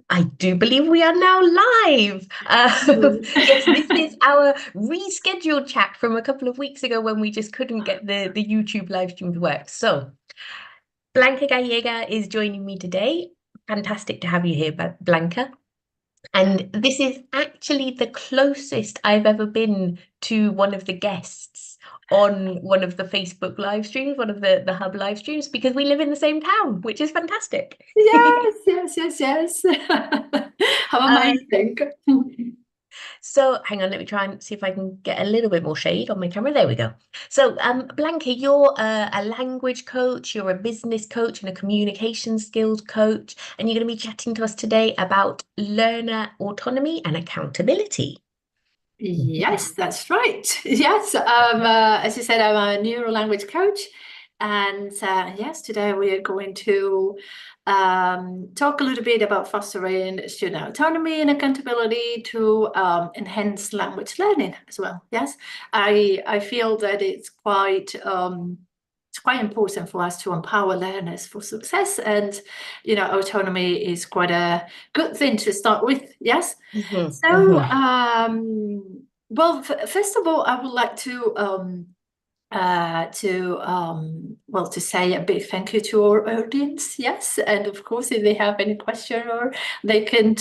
I do believe we are now live. Yes, this is our rescheduled chat from a couple of weeks ago when we just couldn't get the YouTube live stream to work. So, Blanca Gallego is joining me today. Fantastic to have you here, Blanca. And this is actually the closest I've ever been to one of the guests on one of the Facebook live streams, one of the Hub live streams, because we live in the same town, which is fantastic. Yes, yes, yes, yes. How Uh, amazing. So hang on, let me try and see if I can get a little bit more shade on my camera. There we go. So, Blanca, you're a language coach, you're a business coach and a communication skills coach, and you're going to be chatting to us today about learner autonomy and accountability. Yes, that's right. Yes, as you said, I'm a neuro language coach. And yes, today we are going to talk a little bit about fostering student autonomy and accountability to enhance language learning as well. Yes, I feel that it's quite important for us to empower learners for success, and autonomy is quite a good thing to start with. Yes. Mhm, So, mhm. well, first of all, I would like to say a big thank you to our audience. Yes, and of course, if they have any question, or they can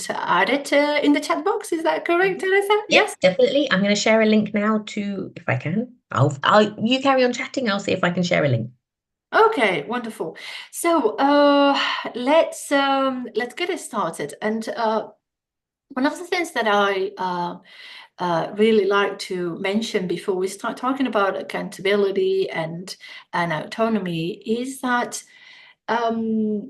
add it in the chat box. Is that correct, Teresa? Yep, Yes. definitely. I'm going to share a link now to, if I can. You carry on chatting. I'll see if I can share a link. Okay, wonderful. So, let's get it started. And one of the things that I really like to mention before we start talking about accountability and autonomy is that um,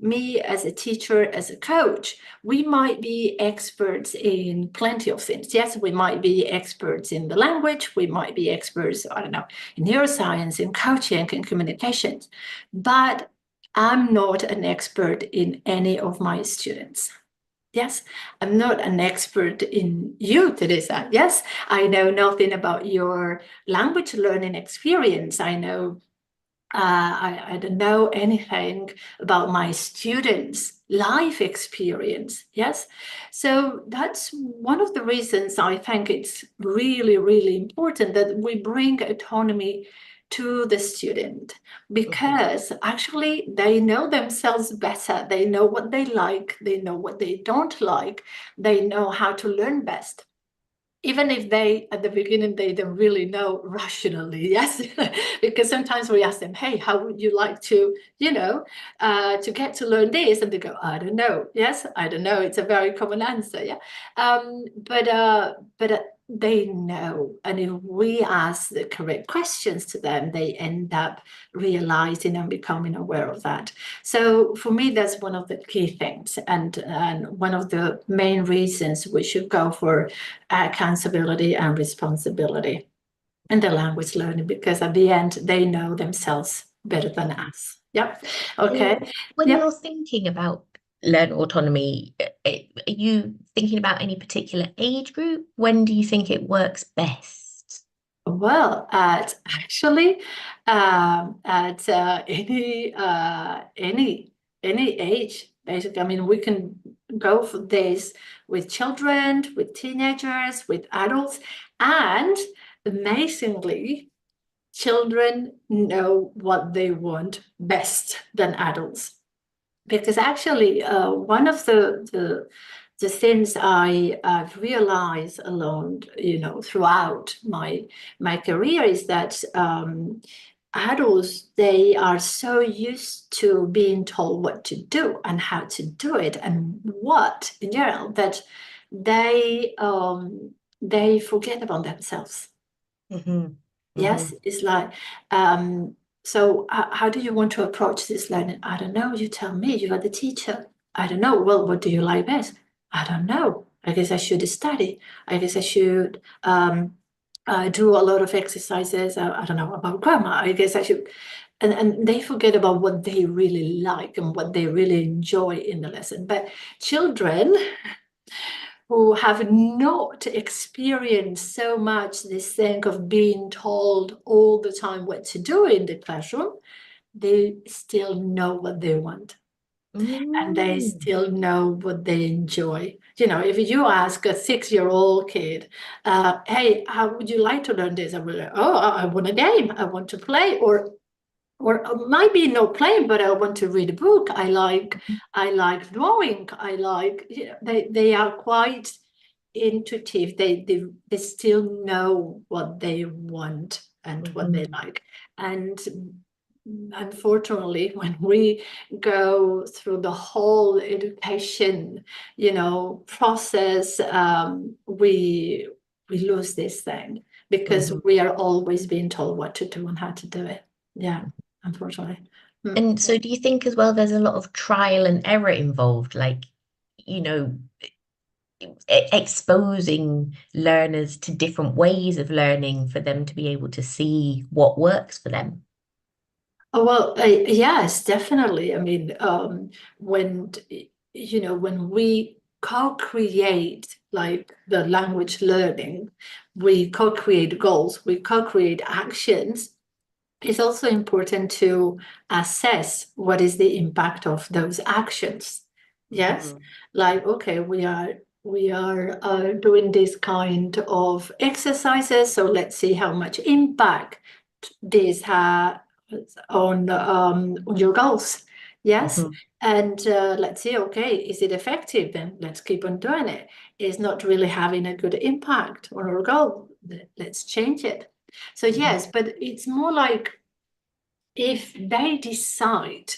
me as a teacher, as a coach, we might be experts in plenty of things. Yes, we might be experts in the language, we might be experts, I don't know, in neuroscience, in coaching, in communications, but I'm not an expert in any of my students. Yes, I'm not an expert in you, Teresa. Yes, I know nothing about your language learning experience. I don't know anything about my students' life experience. Yes. So that's one of the reasons I think it's really, really important that we bring autonomy to the student, Mhm. because actually they know themselves better. They know what they like, they know what they don't like, they know how to learn best, even if they at the beginning they don't really know rationally. Yes. Because sometimes we ask them, hey, how would you like to to get to learn this, and they go, I don't know. Yes, I don't know. It's a very common answer. Yeah. But they know, and if we ask the correct questions to them, they end up realizing and becoming aware of that. So for me, that's one of the key things, and one of the main reasons we should go for accountability and responsibility in the language learning, because at the end they know themselves better than us. Yep. So Okay. when Yep. you're thinking about learner autonomy, are you thinking about any particular age group? When do you think it works best? Well, at any age, basically. I mean, we can go for this with children, with teenagers, with adults, and amazingly, children know what they want best than adults. Because actually, one of the things I've realized along, throughout my career is that adults, they are so used to being told what to do and how to do it and what in general, that they forget about themselves. Hmm. Yes, Hmm. it's like, so how do you want to approach this learning? I don't know. You tell me. You are the teacher. I don't know. Well, what do you like best? I don't know. I guess I should study. I guess I should do a lot of exercises. I don't know about grammar. I guess I should. And they forget about what they really like and what they really enjoy in the lesson. But children who have not experienced so much this thing of being told all the time what to do in the classroom, they still know what they want. And they Mm. still know what they enjoy. You know, if you ask a 6-year-old kid, hey, how would you like to learn this? I will like, oh, I want a game. I want to play, or might be no playing, but I want to read a book. I like drawing. I like, you know, they are quite intuitive. They still know what they want and what they like. And unfortunately, when we go through the whole education, you know, process, we lose this thing because Mhm. we are always being told what to do and how to do it. Yeah, unfortunately. And so do you think as well there's a lot of trial and error involved, like, you know, exposing learners to different ways of learning for them to be able to see what works for them? Oh, well, yes, definitely. I mean, when, you know, when we co-create like the language learning, we co-create goals, we co-create actions. It's also important to assess what is the impact of those actions. Yes, Mhm. like, okay, we are doing this kind of exercises, so let's see how much impact this has on your goals. Yes, Mhm. and let's see, okay, is it effective? Then let's keep on doing it. It's not really having a good impact on our goal. Let's change it. So Mhm. yes, but it's more like if they decide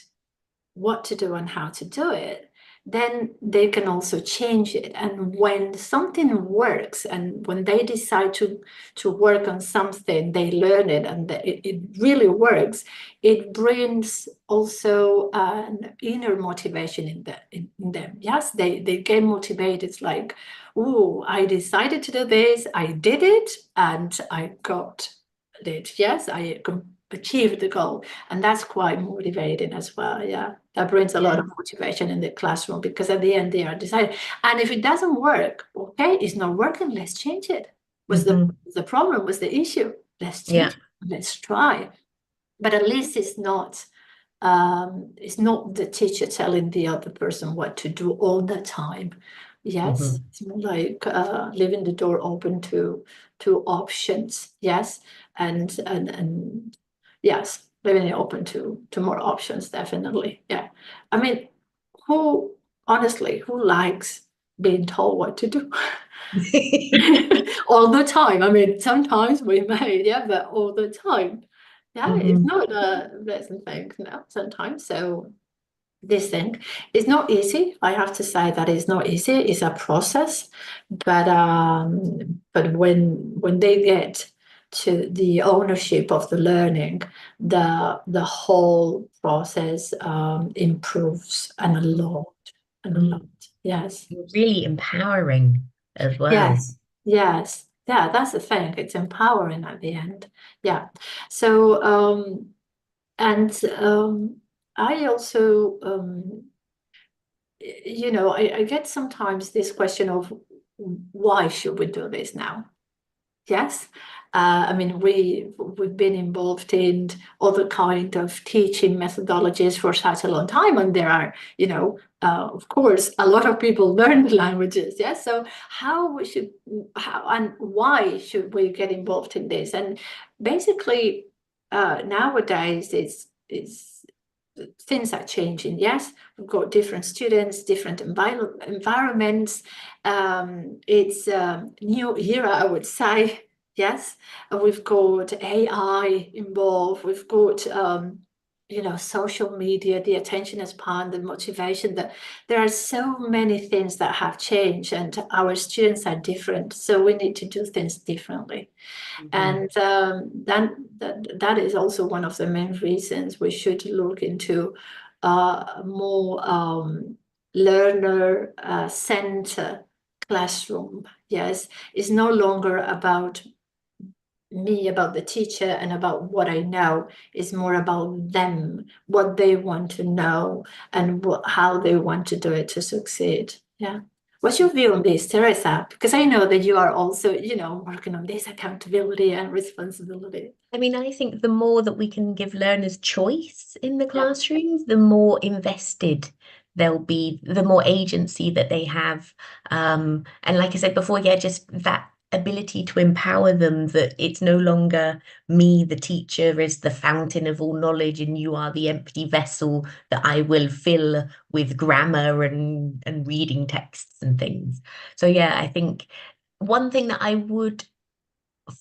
what to do and how to do it, then they can also change it. And when something works and when they decide to work on something, they learn it and it really works, it brings also an inner motivation in them. Yes, they get motivated. It's like, oh, I decided to do this, I did it, and I got it. Yes, I achieved the goal. And that's quite motivating as well. Yeah, that brings a lot Yeah. of motivation in the classroom because at the end they are decided. And if it doesn't work, okay, it's not working, let's change it. Was Mhm. the problem, was the issue? Let's change Yeah. it. Let's try. But at least it's not the teacher telling the other person what to do all the time. Yes, Mhm. it's more like leaving the door open to options. Yes, and yes, leaving it open to more options. Definitely, yeah. I mean, who honestly, who likes being told what to do all the time? I mean, sometimes we may, yeah, but all the time. Yeah, it's Mhm. not a pleasant thing now sometimes. So this thing is not easy. I have to say that it's not easy. It's a process, but when they get to the ownership of the learning, the whole process improves and a lot and a lot. Mm. Yes. Really empowering as well. Yes, yes. Yeah, that's the thing. It's empowering at the end. Yeah. So, and I also, you know, I get sometimes this question of why should we do this now? Yes. I mean, we've been involved in other kind of teaching methodologies for such a long time, and there are, you know, of course, a lot of people learn the languages. Yes. So how and why should we get involved in this? And basically, nowadays, it's things are changing. Yes, we've got different students, different environments. It's a new era, I would say. Yes, and we've got AI involved. We've got you know, social media, the attention span, the motivation. That there are so many things that have changed, and our students are different, so we need to do things differently. Mhm. And that is also one of the main reasons we should look into more learner center classroom. Yes, it's no longer about me, about the teacher, and about what I know. It's more about them, what they want to know, and how they want to do it to succeed. Yeah. What's your view on this, Teresa? Because I know that you are also, working on this accountability and responsibility. I mean, I think the more that we can give learners choice in the Yeah. classrooms, the more invested they'll be, the more agency that they have. And like I said before, yeah, just that ability to empower them, that it's no longer me, the teacher, is the fountain of all knowledge, and you are the empty vessel that I will fill with grammar and reading texts and things. So yeah, I think one thing that I would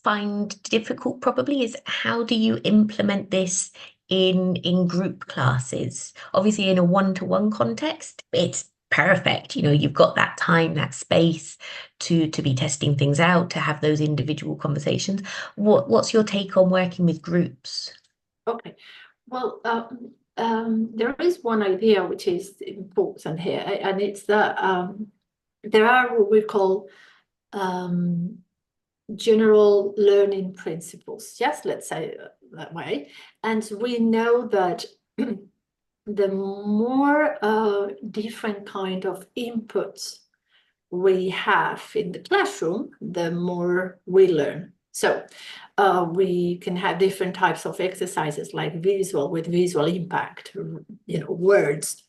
find difficult probably is how do you implement this in group classes? Obviously, in a one-to-one context, it's perfect. You know, you've got that time, that space to be testing things out, to have those individual conversations. What's your take on working with groups? Okay. Well, there is one idea which is important here, and it's that there are what we call um, general learning principles. Yes, let's say it that way. And we know that the more different kind of inputs we have in the classroom, the more we learn. So we can have different types of exercises like visual with visual impact, words,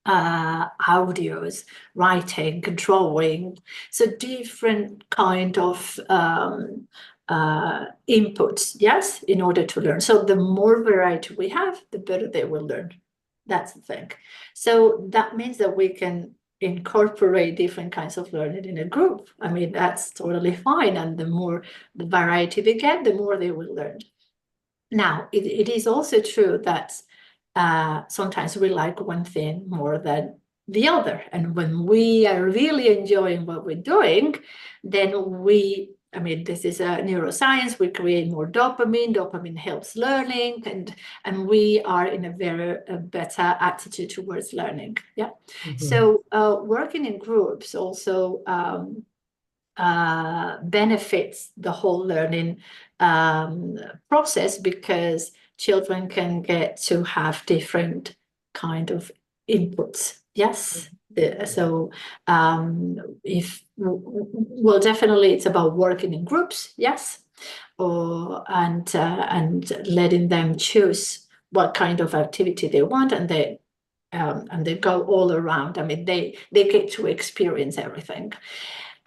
audios, writing, drawing. So different kind of inputs, yes, in order to learn. So the more variety we have, the better they will learn. That's the thing. So that means that we can incorporate different kinds of learning in a group. I mean, that's totally fine. And the more the variety they get, the more they will learn. Now, it is also true that sometimes we like one thing more than the other. And when we are really enjoying what we're doing, then this is a neuroscience, we create more dopamine. Dopamine helps learning, and we are in a very better attitude towards learning. Yeah. So working in groups also benefits the whole learning process, because children can get to have different kind of inputs. Yes. So definitely it's about working in groups. Yes. And letting them choose what kind of activity they want, and they go all around. I mean, they get to experience everything.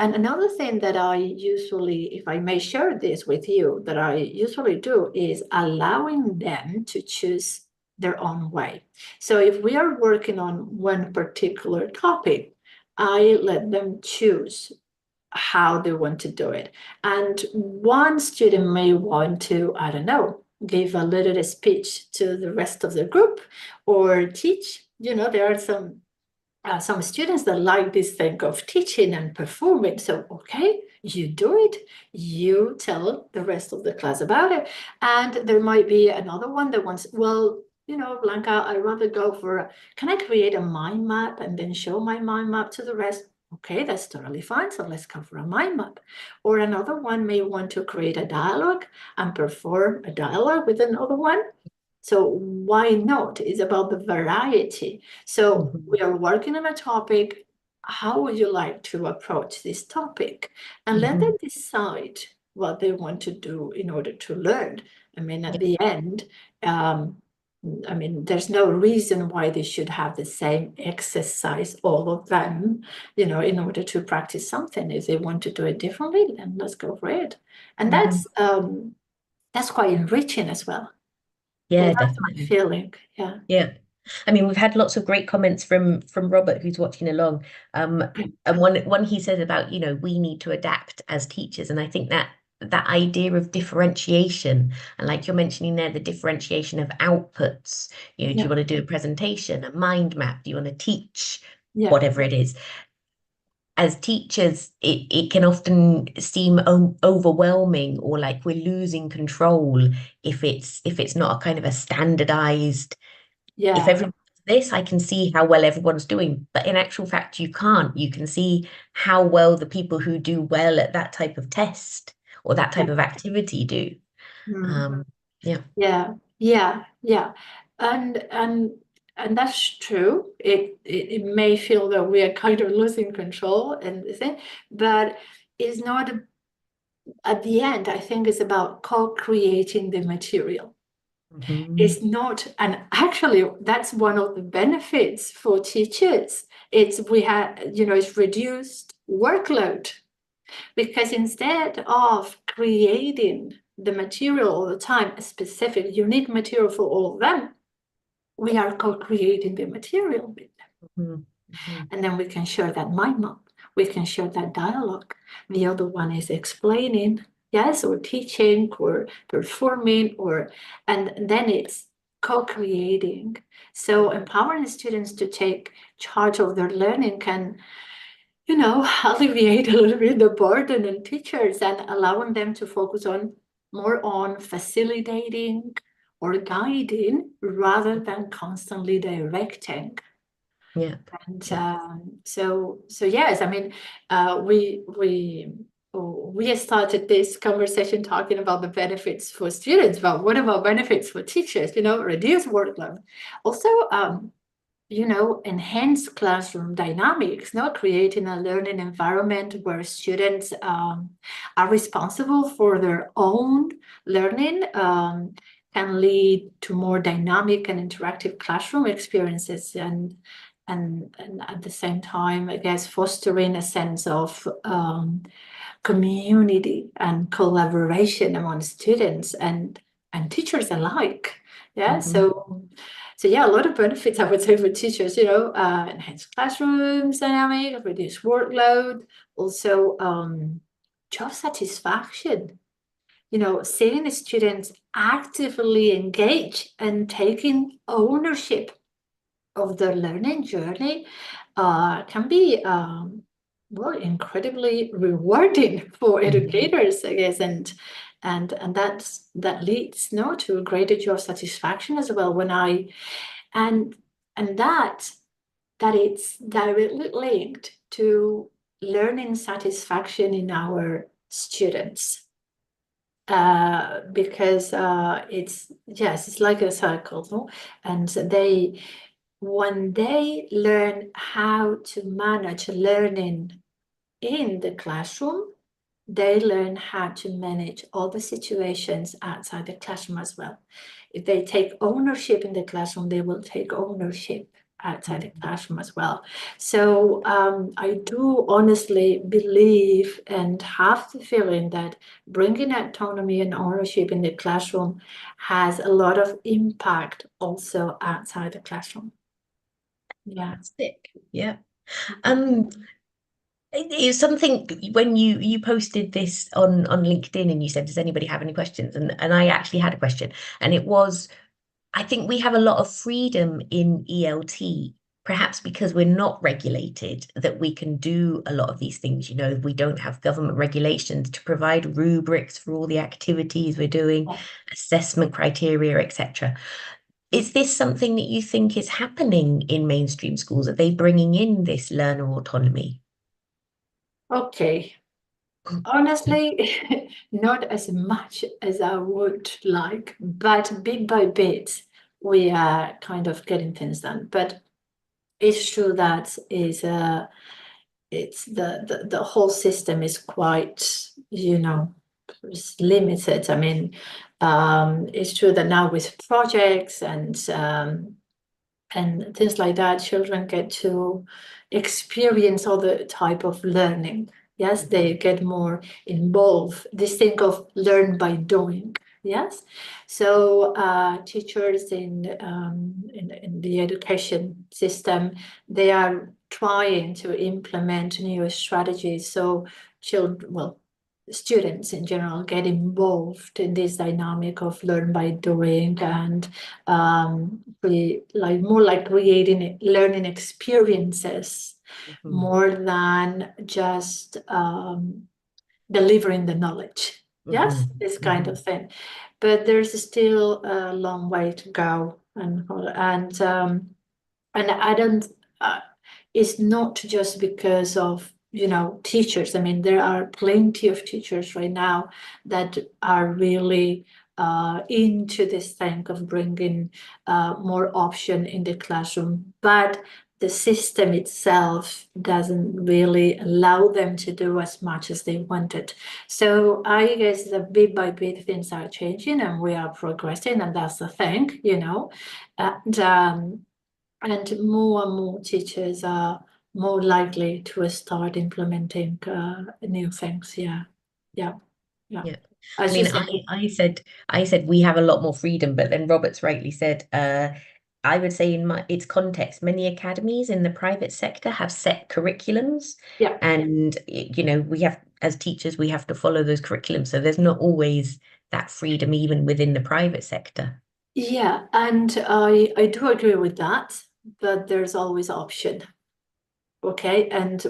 And another thing that I usually, if I may share this with you, that I usually do is allowing them to choose their own way. So if we are working on one particular topic, I let them choose how they want to do it. And one student may want to, I don't know, give a little speech to the rest of the group or teach. There are some students that like this thing of teaching and performing. So, okay, you do it, you tell the rest of the class about it. And there might be another one that wants, well, Blanca, I'd rather go for, can I create a mind map and then show my mind map to the rest? Okay, that's totally fine. So let's go for a mind map. Or another one may want to create a dialogue and perform a dialogue with another one. So why not? It's about the variety. So we are working on a topic. How would you like to approach this topic? And let them decide what they want to do in order to learn. I mean, at the end, there's no reason why they should have the same exercise, all of them, in order to practice something. If they want to do it differently, then let's go for it. And that's quite enriching as well. Yeah, Well, that's my definitely. feeling. Yeah. Yeah. I mean, we've had lots of great comments from Robert, who's watching along. And one he says about, we need to adapt as teachers. And I think that idea of differentiation, and like you're mentioning there, the differentiation of outputs, do you want to do a presentation, a mind map? Do you want to teach whatever it is? As teachers, it can often seem overwhelming, or like we're losing control if it's not a kind of a standardized. If everyone does this, I can see how well everyone's doing. But in actual fact, you can't. You can see how well the people who do well at that type of test or that type of activity do. Mm. Yeah. Yeah. And and that's true. It may feel that we are kind of losing control and the thing, but it's not at the end. I think it's about co-creating the material. It's not, and actually that's one of the benefits for teachers. It's it's reduced workload, because instead of creating the material all the time, a specific unique material for all of them, we are co-creating the material with them. And then we can share that mind map. We can share that dialogue. The other one is explaining, yes, or teaching, or performing, and then it's co-creating. So empowering students to take charge of their learning can, alleviate a little bit the burden on teachers and allowing them to focus more on facilitating or guiding rather than constantly directing. Yeah. And so yes, I mean, we started this conversation talking about the benefits for students, but what about benefits for teachers? Reduce workload. Also, enhance classroom dynamics, creating a learning environment where students are responsible for their own learning can lead to more dynamic and interactive classroom experiences, and at the same time, I guess, fostering a sense of community and collaboration among students and teachers alike. Yeah, so yeah, a lot of benefits, I would say, for teachers, enhanced classrooms dynamic, reduced workload, also job satisfaction, seeing the students actively engage and taking ownership of their learning journey can be incredibly rewarding for educators, I guess, and that leads to greater job satisfaction as well. And that it's directly linked to learning satisfaction in our students. Because it's like a cycle, no? And when they learn how to manage learning in the classroom, they learn how to manage all the situations outside the classroom as well. If they take ownership in the classroom, they will take ownership outside the classroom as well. So I do honestly believe and have the feeling that bringing autonomy and ownership in the classroom has a lot of impact also outside the classroom. Yeah. Fantastic. Yeah. It's something when you posted this on LinkedIn and you said, does anybody have any questions? And I actually had a question, and it was, I think we have a lot of freedom in ELT, perhaps because we're not regulated, that we can do a lot of these things. We don't have government regulations to provide rubrics for all the activities we're doing, assessment criteria, etc. Is this something that you think is happening in mainstream schools? Are they bringing in this learner autonomy? Okay. Honestly, not as much as I would like, but bit by bit, we are kind of getting things done. But it's true that it's the whole system is quite, it's limited. I mean, it's true that now with projects and things like that, children get to experience other type of learning. Yes, they get more involved. This thing of learn by doing. Yes, so teachers in the education system, they are trying to implement new strategies so students in general get involved in this dynamic of learn by doing, and more like creating learning experiences more than just delivering the knowledge. Yes, this kind of thing. But there's still a long way to go, and I don't. It's not just because of teachers. I mean, there are plenty of teachers right now that are really into this thing of bringing more option in the classroom, but the system itself doesn't really allow them to do as much as they wanted. So I guess the bit by bit things are changing and we are progressing, and that's the thing, you know. And more and more teachers are more likely to start implementing new things. Yeah. Yeah. As I you mean, said, I said we have a lot more freedom, but then Roberts rightly said, I would say in its context, many academies in the private sector have set curriculums, yeah. and you know, we have, as teachers, we have to follow those curriculums. So there's not always that freedom even within the private sector. Yeah, and I do agree with that, but there's always option. Okay, and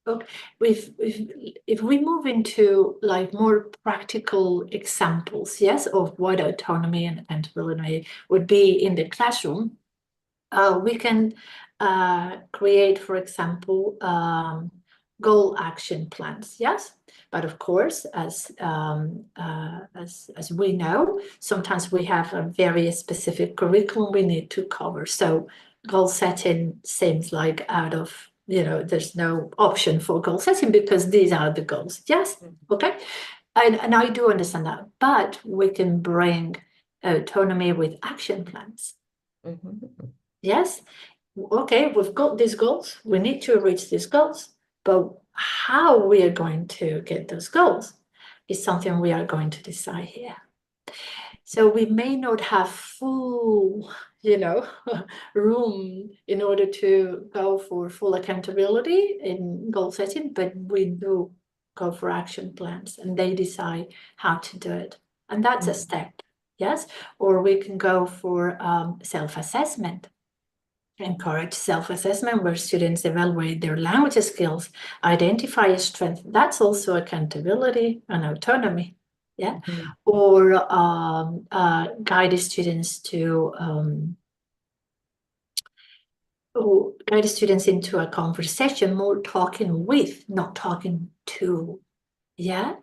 okay, if we move into like more practical examples, yes, of what autonomy and accountability would be in the classroom, we can create, for example, goal action plans, yes. But of course, as we know, sometimes we have a very specific curriculum we need to cover. So goal setting seems like out of, you know, there's no option for goal setting because these are the goals. Yes, okay. And I do understand that, but we can bring autonomy with action plans. Yes, okay, we've got these goals, we need to reach these goals, but how we are going to get those goals is something we are going to decide here. So we may not have full, you know, room in order to go for full accountability in goal setting, but we do go for action plans and they decide how to do it. And that's a step, yes? Or we can go for self-assessment. Encourage self-assessment where students evaluate their language skills, identify a strength. That's also accountability and autonomy. Yeah. Or guide students into a conversation, more talking with, not talking to. Yeah.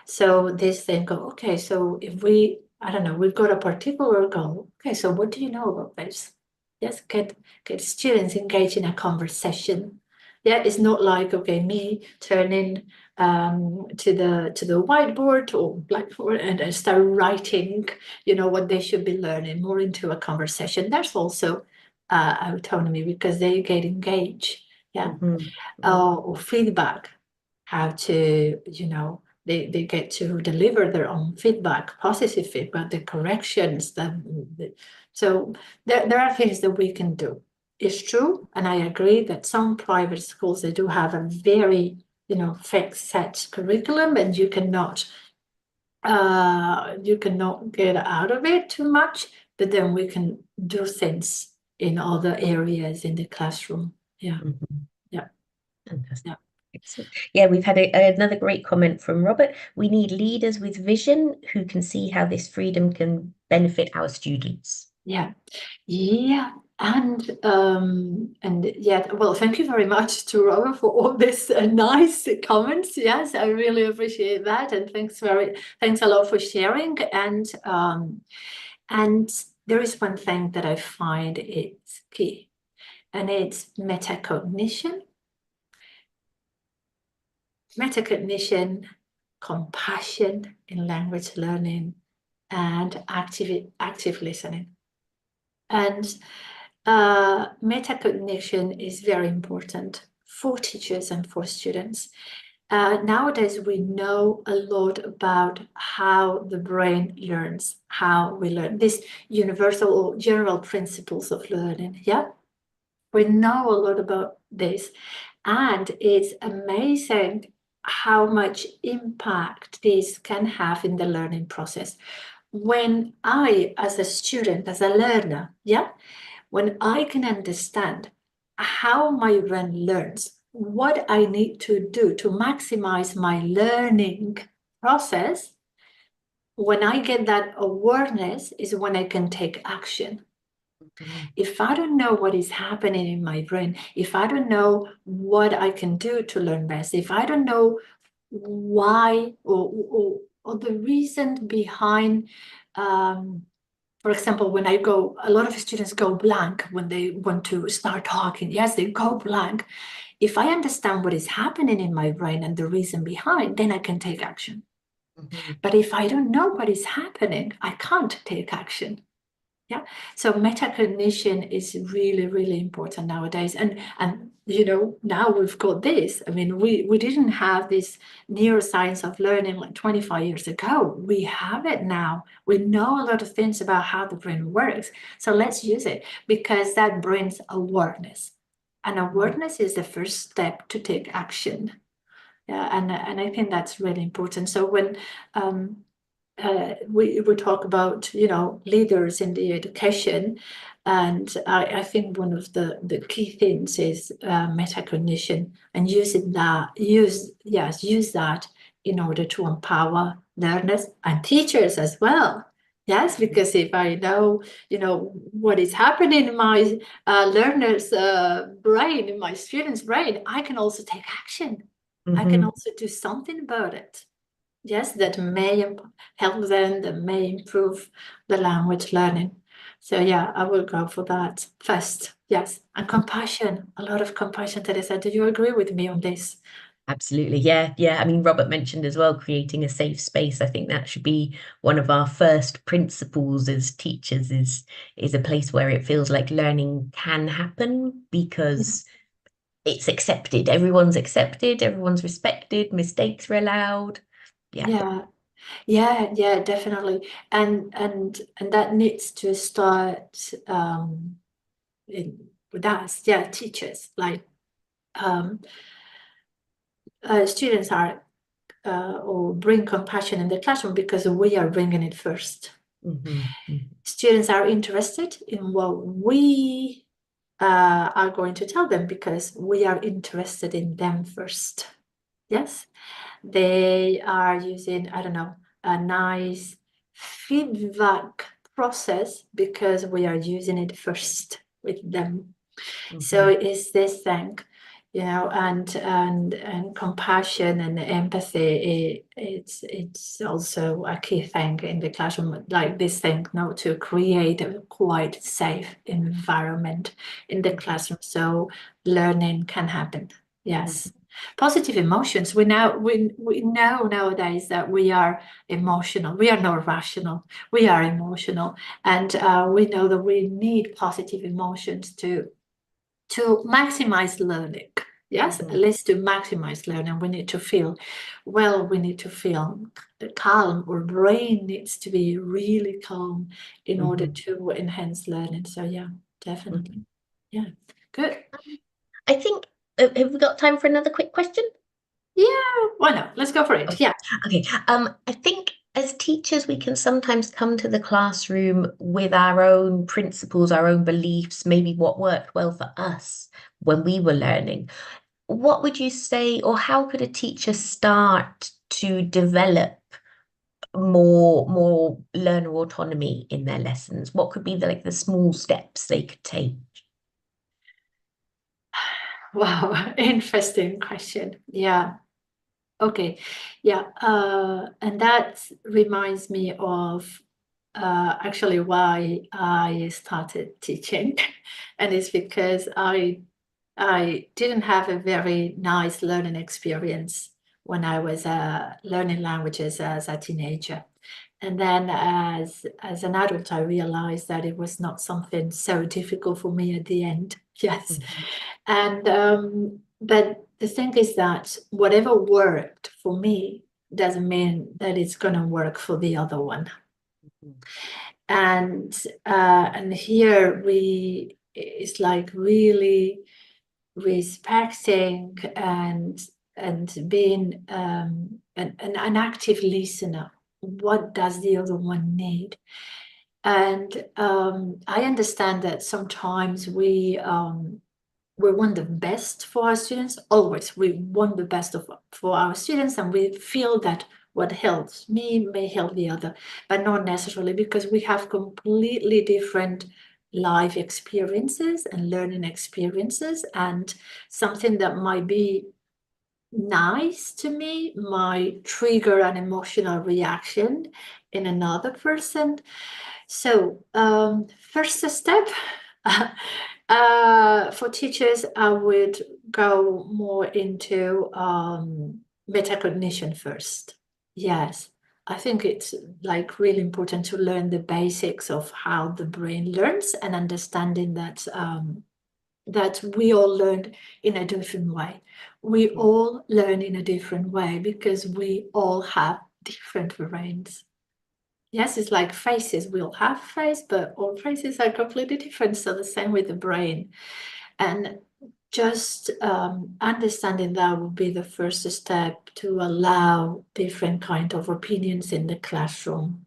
So this then go, okay, so if we, I don't know, we've got a particular goal. Okay, so what do you know about this? Yes, get students engaged in a conversation. Yeah, it's not like, okay, me turning to the whiteboard or blackboard and I start writing, you know, what they should be learning, more into a conversation. There's also autonomy because they get engaged. Yeah. Or feedback, how to, you know, they get to deliver their own feedback, positive feedback, the corrections that, so there are things that we can do. It's true, and I agree that some private schools, they do have a very, you know, fixed set curriculum and you cannot get out of it too much, but then we can do things in other areas in the classroom. Yeah. Yeah. Fantastic. Yeah. Excellent. Yeah, we've had another great comment from Robert. We need leaders with vision who can see how this freedom can benefit our students. Yeah. Yeah. And yeah, well, thank you very much to Robert for all these nice comments. Yes, I really appreciate that, and thanks a lot for sharing. And there is one thing that I find it's key, and it's metacognition. Metacognition, compassion in language learning, and active listening. And metacognition is very important for teachers and for students. Nowadays, we know a lot about how the brain learns, how we learn, these universal or general principles of learning. Yeah, we know a lot about this. And it's amazing how much impact this can have in the learning process. When I, as a student, as a learner, yeah, when I can understand how my brain learns, what I need to do to maximize my learning process, when I get that awareness is when I can take action. If I don't know what is happening in my brain, if I don't know what I can do to learn best, if I don't know why or or the reason behind, for example, when I go, a lot of students go blank when they want to start talking. Yes, they go blank. If I understand what is happening in my brain and the reason behind, then I can take action. But if I don't know what is happening, I can't take action. Yeah. So metacognition is really, really important nowadays. And you know, now we've got this. I mean, we didn't have this neuroscience of learning like 25 years ago. We have it now. We know a lot of things about how the brain works. So let's use it, because that brings awareness. And awareness is the first step to take action. Yeah, and I think that's really important. So when we talk about, you know, leaders in the education, and I think one of the key things is metacognition, and use that in order to empower learners and teachers as well. Yes, because if I know, you know, what is happening in my learner's brain, in my student's brain, I can also take action. I can also do something about it. Yes, that may help them, that may improve the language learning. So yeah, I will go for that first. Yes, and compassion, a lot of compassion, Teresa. Do you agree with me on this? Absolutely. Yeah. Yeah. I mean, Robert mentioned as well, creating a safe space. I think that should be one of our first principles as teachers is a place where it feels like learning can happen because it's accepted. Everyone's accepted, everyone's respected, mistakes are allowed. Yeah. Yeah, definitely. And that needs to start with us, yeah, teachers. Like students are or bring compassion in the classroom because we are bringing it first. Students are interested in what we are going to tell them because we are interested in them first. Yes, they are using, I don't know, a nice feedback process because we are using it first with them. So it's this thing, you know, and compassion and empathy. It's also a key thing in the classroom, like this thing, now to create a quite safe environment in the classroom so learning can happen. Yes. Positive emotions. We know nowadays that we are emotional. We are not rational. We are emotional, and we know that we need positive emotions to maximize learning. Yes, at least to maximize learning, we need to feel well, we need to feel calm. Our brain needs to be really calm in order to enhance learning. So yeah, definitely. Yeah, good. I think, have we got time for another quick question? Yeah, why not? Let's go for it. Yeah. Okay. I think as teachers, we can sometimes come to the classroom with our own principles, our own beliefs, maybe what worked well for us when we were learning. What would you say, or how could a teacher start to develop more learner autonomy in their lessons? What could be the small steps they could take? Wow, interesting question. Yeah. Okay. Yeah. And that reminds me of actually why I started teaching. And it's because I didn't have a very nice learning experience when I was learning languages as a teenager. And then as an adult, I realized that it was not something so difficult for me at the end. Yes. And but the thing is that whatever worked for me doesn't mean that it's going to work for the other one. And here it's like really respecting and being an active listener. What does the other one need? And I understand that sometimes we want the best for our students. Always, we want the best for our students, and we feel that what helps me may help the other, but not necessarily, because we have completely different life experiences and learning experiences, and something that might be nice to me might trigger an emotional reaction in another person. So, first step, for teachers, I would go more into metacognition first. Yes, I think it's like really important to learn the basics of how the brain learns and understanding that we all learn in a different way. We all learn in a different way because we all have different brains. Yes, it's like faces. We all have face, but all faces are completely different. So the same with the brain. And just understanding that would be the first step to allow different kind of opinions in the classroom.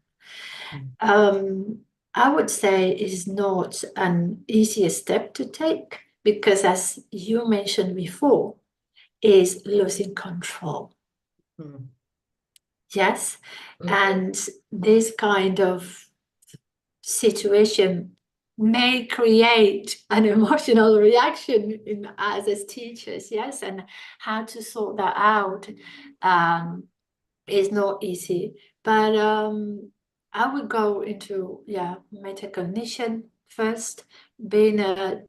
Mm. I would say is not an easy step to take because, as you mentioned before, is losing control. Mm. Yes, Mm. and this kind of situation may create an emotional reaction in us as teachers. Yes, and how to sort that out is not easy. But I would go into metacognition first, being an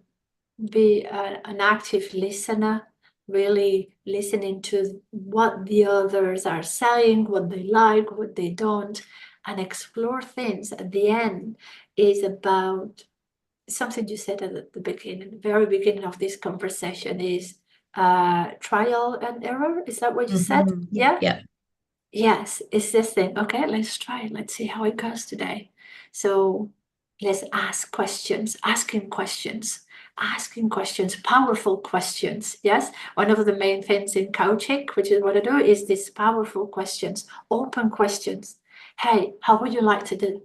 active listener, really listening to what the others are saying, what they like, what they don't, and explore things. At the end, is about something you said at the beginning, the very beginning of this conversation is trial and error. Is that what you said? Mhm. Yeah. Yeah. Yes, it's this thing. Okay, let's try it. Let's see how it goes today. So let's ask questions, asking questions, powerful questions. Yes, one of the main things in coaching, which is what I do, is these powerful questions, open questions. Hey, how would you like to do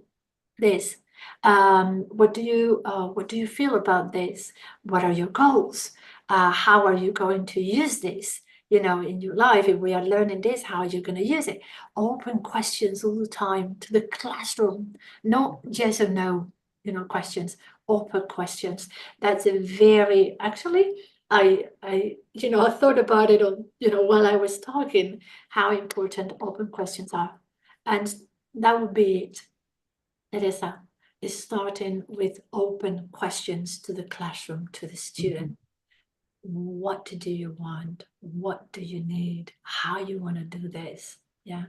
this? What do you feel about this? What are your goals? How are you going to use this? In your life, if we are learning this, how are you going to use it? Open questions all the time to the classroom, not yes or no, questions, open questions. That's a very, actually, I thought about it on, while I was talking, how important open questions are. And that would be it. Teresa, is starting with open questions to the classroom, to the student. Mhm. What do you want? What do you need? How you want to do this? Yeah,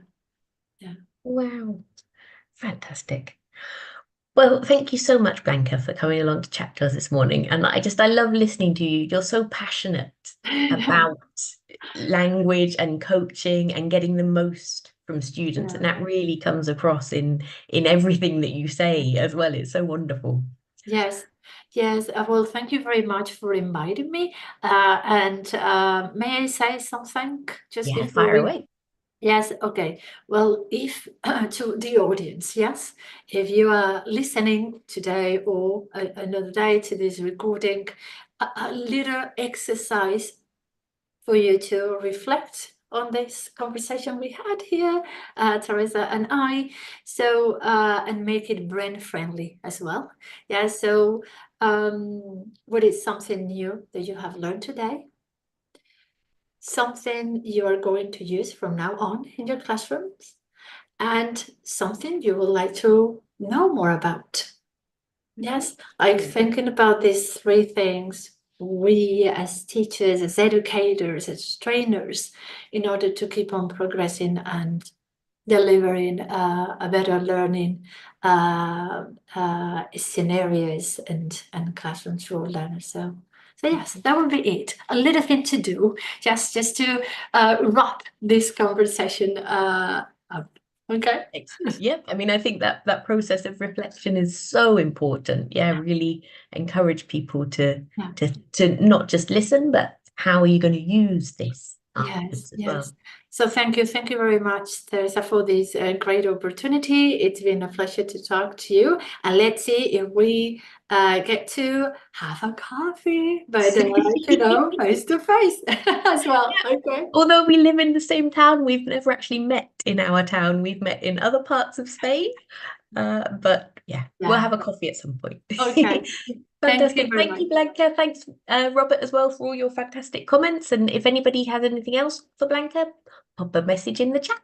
yeah. Wow, fantastic. Well, thank you so much, Blanca, for coming along to chat to us this morning. And I love listening to you. You're so passionate about language and coaching and getting the most from students. And Yeah. that really comes across in everything that you say as well. It's so wonderful. Yes, yes. Well, thank you very much for inviting me. And may I say something just Yeah, before fire we away. Yes, okay. Well, if to the audience, yes, if you are listening today or another day to this recording, a little exercise for you to reflect on this conversation we had here, Teresa and I. So, and make it brain friendly as well. Yeah. So, what is something new that you have learned today? Something you are going to use from now on in your classrooms? And something you would like to know more about. Yes, like thinking about these three things, we as teachers, as educators, as trainers, in order to keep on progressing and delivering a better learning scenarios and classrooms for learners. So yes, that would be it. A little thing to do, just to wrap this conversation up. Okay. Excellent. Yep. I mean, I think that process of reflection is so important. Yeah, really encourage people to Yeah. to not just listen, but how are you going to use this Yes, afterwards as yes. well? So thank you very much, Teresa, for this great opportunity. It's been a pleasure to talk to you, and let's see if we get to have a coffee, but face to face as well. Okay. Although we live in the same town, we've never actually met in our town. We've met in other parts of Spain. But yeah, we'll Yeah. have a coffee at some point. Okay. Fantastic. very Thank much. you, Blanca. Thanks, Robert, as well, for all your fantastic comments. And if anybody has anything else for Blanca, pop a message in the chat.